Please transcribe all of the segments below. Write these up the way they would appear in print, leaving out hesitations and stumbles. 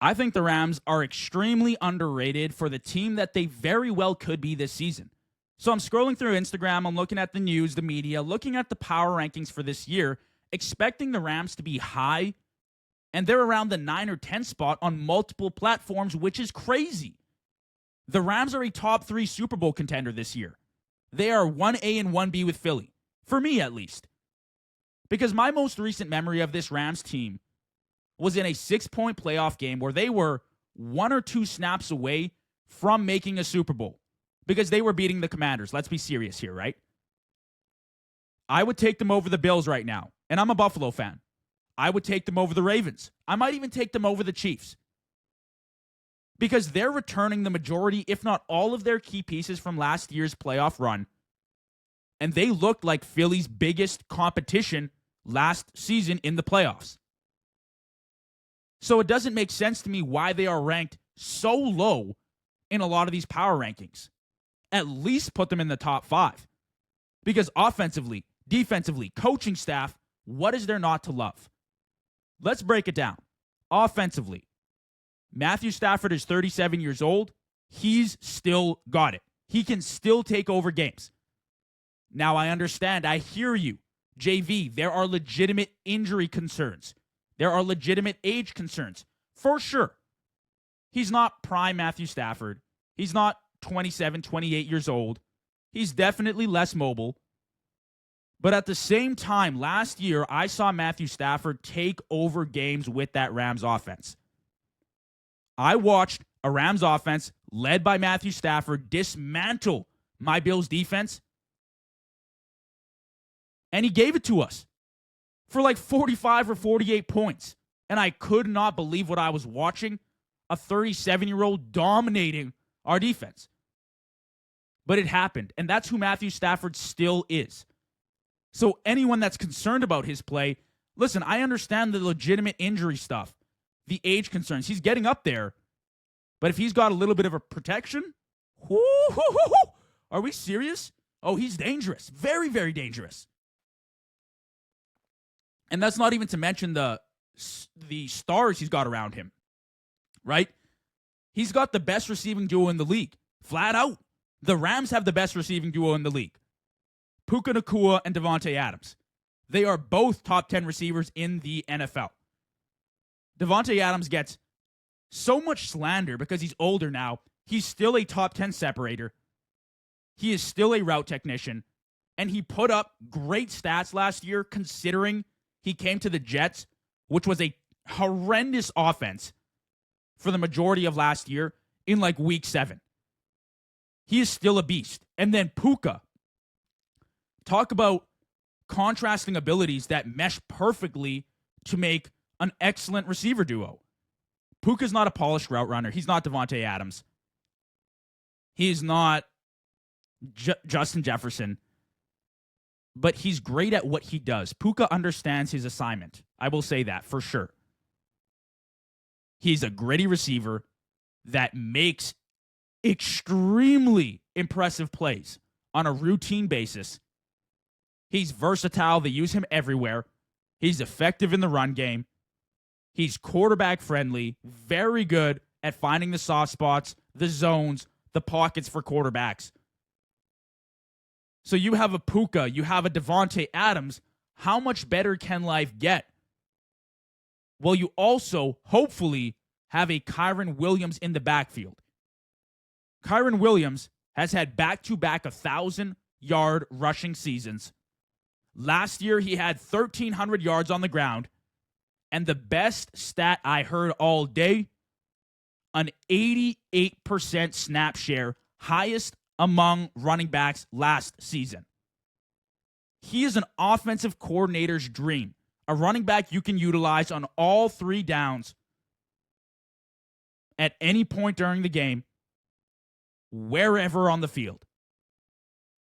I think the Rams are extremely underrated for the team that they very well could be this season. So I'm scrolling through Instagram, I'm looking at the news, the media, looking at the power rankings for this year, expecting the Rams to be high, and they're around the 9 or 10 spot on multiple platforms, which is crazy. The Rams are a top 3 Super Bowl contender this year. They are 1A and 1B with Philly, for me at least. Because my most recent memory of this Rams team was in a 6-point playoff game where they were 1 or 2 snaps away from making a Super Bowl because they were beating the Commanders. Let's be serious here, right? I would take them over the Bills right now, and I'm a Buffalo fan. I would take them over the Ravens. I might even take them over the Chiefs because they're returning the majority, if not all of their key pieces from last year's playoff run, and they looked like Philly's biggest competition last season in the playoffs. So it doesn't make sense to me why they are ranked so low in a lot of these power rankings. At least put them in the top 5. Because offensively, defensively, coaching staff, what is there not to love? Let's break it down. Offensively, Matthew Stafford is 37 years old. He's still got it. He can still take over games. Now I understand. I hear you. JV, there are legitimate injury concerns. There are legitimate age concerns, for sure. He's not prime Matthew Stafford. He's not 27, 28 years old. He's definitely less mobile. But at the same time, last year, I saw Matthew Stafford take over games with that Rams offense. I watched a Rams offense led by Matthew Stafford dismantle my Bills defense, and he gave it to us for like 45 or 48 points. And I could not believe what I was watching. A 37-year-old dominating our defense. But it happened. And that's who Matthew Stafford still is. So anyone that's concerned about his play, listen, I understand the legitimate injury stuff, the age concerns. He's getting up there. But if he's got a little bit of a protection, are we serious? Oh, he's dangerous. Very, very dangerous. And that's not even to mention the stars he's got around him, right? He's got the best receiving duo in the league, flat out. The Rams have the best receiving duo in the league. Puka Nacua and Davante Adams. They are both top 10 receivers in the NFL. Davante Adams gets so much slander because he's older now. He's still a top 10 separator. He is still a route technician. And he put up great stats last year considering he came to the Jets, which was a horrendous offense for the majority of last year in like week 7. He is still a beast. And then Puka. Talk about contrasting abilities that mesh perfectly to make an excellent receiver duo. Puka's not a polished route runner. He's not Davante Adams. He's not Justin Jefferson. But he's great at what he does. Puka understands his assignment. I will say that for sure. He's a gritty receiver that makes extremely impressive plays on a routine basis. He's versatile. They use him everywhere. He's effective in the run game. He's quarterback friendly, very good at finding the soft spots, the zones, the pockets for quarterbacks. So you have a Puka, you have a Davante Adams. How much better can life get? Well, you also, hopefully, have a Kyren Williams in the backfield. Kyren Williams has had back-to-back 1,000-yard rushing seasons. Last year, he had 1,300 yards on the ground. And the best stat I heard all day, an 88% snap share, highest among running backs last season. He is an offensive coordinator's dream. A running back you can utilize on all 3 downs at any point during the game, wherever on the field.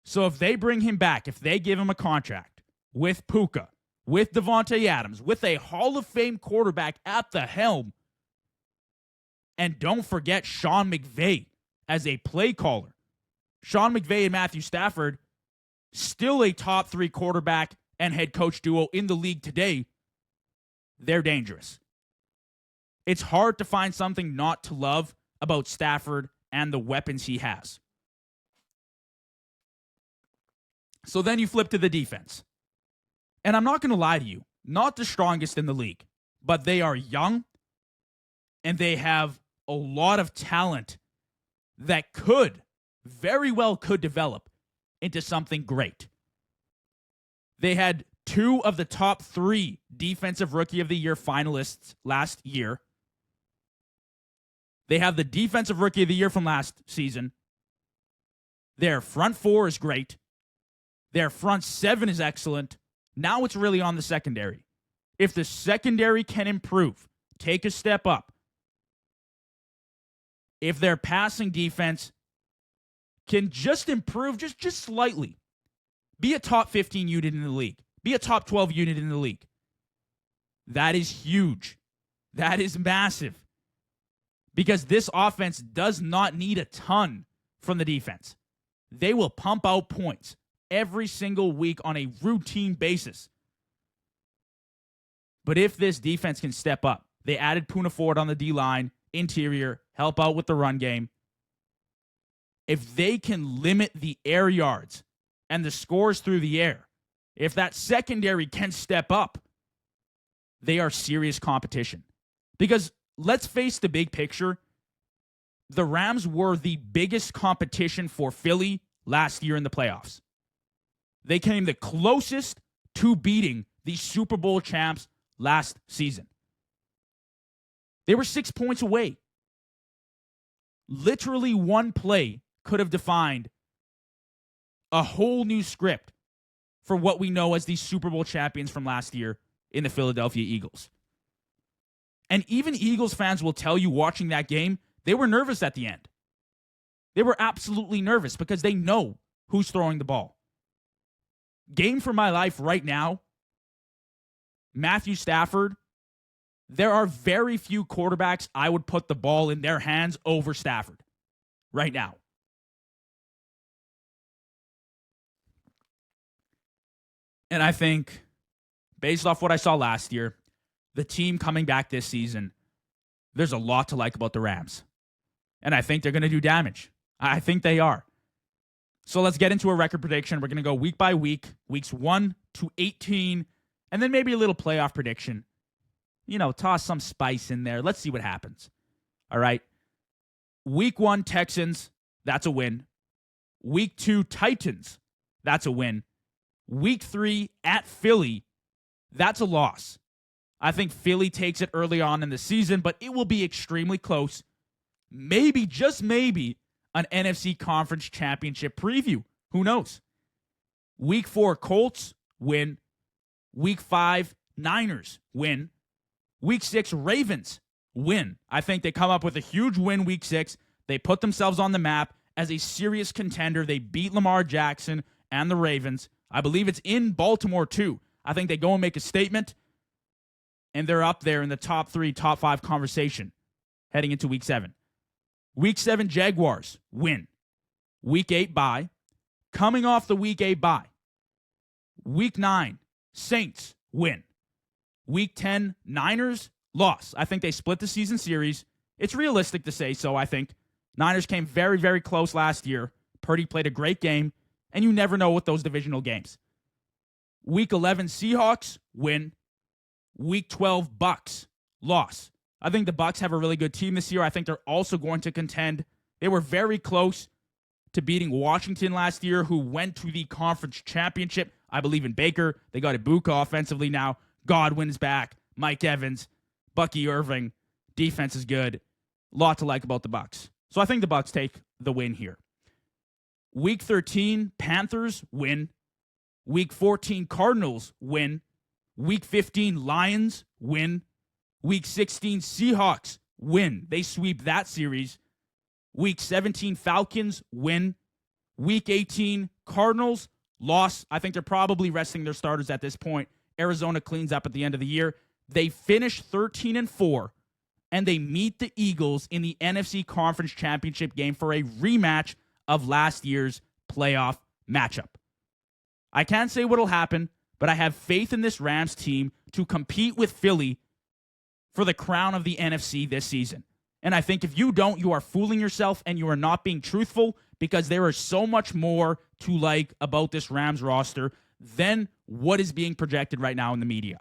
So if they bring him back, if they give him a contract with Puka, with Davante Adams, with a Hall of Fame quarterback at the helm, and don't forget Sean McVay as a play caller. Sean McVay and Matthew Stafford, still a top 3 quarterback and head coach duo in the league today. They're dangerous. It's hard to find something not to love about Stafford and the weapons he has. So then you flip to the defense. And I'm not going to lie to you, not the strongest in the league, but they are young and they have a lot of talent that very well could develop into something great. They had 2 of the top 3 Defensive Rookie of the Year finalists last year. They have the Defensive Rookie of the Year from last season. Their front 4 is great. Their front 7 is excellent. Now it's really on the secondary. If the secondary can improve, take a step up, if their passing defense can just improve just slightly, be a top 15 unit in the league, be a top 12 unit in the league, that is huge. That is massive. Because this offense does not need a ton from the defense. They will pump out points every single week on a routine basis. But if this defense can step up, they added Poona Ford on the D-line, interior, help out with the run game. If they can limit the air yards and the scores through the air, if that secondary can step up, they are serious competition. Because let's face the big picture, the Rams were the biggest competition for Philly last year in the playoffs. They came the closest to beating the Super Bowl champs last season. They were 6 points away. Literally one play could have defined a whole new script for what we know as the Super Bowl champions from last year in the Philadelphia Eagles. And even Eagles fans will tell you watching that game, they were nervous at the end. They were absolutely nervous because they know who's throwing the ball. Game for my life right now, Matthew Stafford. There are very few quarterbacks I would put the ball in their hands over Stafford right now. And I think, based off what I saw last year, the team coming back this season, there's a lot to like about the Rams. And I think they're going to do damage. I think they are. So let's get into a record prediction. We're going to go week by week, weeks 1 to 18, and then maybe a little playoff prediction. You know, toss some spice in there. Let's see what happens. All right. Week 1, Texans. That's a win. Week 2, Titans. That's a win. Week 3, at Philly. That's a loss. I think Philly takes it early on in the season, but it will be extremely close. Maybe, just maybe, an NFC Conference Championship preview. Who knows? Week 4, Colts. Win. Week 5, Niners. Win. Week 6, Ravens. Win. I think they come up with a huge win week 6. They put themselves on the map as a serious contender. They beat Lamar Jackson and the Ravens. I believe it's in Baltimore too. I think they go and make a statement, and they're up there in the top 3, top 5 conversation heading into week 7. Week 7, Jaguars. Win. Week 8, bye. Coming off the week 8 bye. Week 9, Saints. Win. Week 10, Niners. Loss. I think they split the season series. It's realistic to say so, I think. Niners came very, very close last year. Purdy played a great game, and you never know with those divisional games. Week 11, Seahawks. Win. Week 12, Bucks. Loss. I think the Bucks have a really good team this year. I think they're also going to contend. They were very close to beating Washington last year, who went to the conference championship. I believe in Baker. They got Ibuka offensively now. Godwin's back. Mike Evans. Bucky Irving. Defense is good. Lot to like about the Bucks. So I think the Bucks take the win here. Week 13, Panthers. Win. Week 14, Cardinals. Win. Week 15, Lions. Win. Week 16, Seahawks. Win. They sweep that series. Week 17, Falcons. Win. Week 18, Cardinals. Loss. I think they're probably resting their starters at this point. Arizona cleans up at the end of the year. They finish 13-4, and they meet the Eagles in the NFC Conference Championship game for a rematch of last year's playoff matchup. I can't say what'll happen, but I have faith in this Rams team to compete with Philly for the crown of the NFC this season. And I think if you don't, you are fooling yourself and you are not being truthful, because there is so much more to like about this Rams roster than what is being projected right now in the media.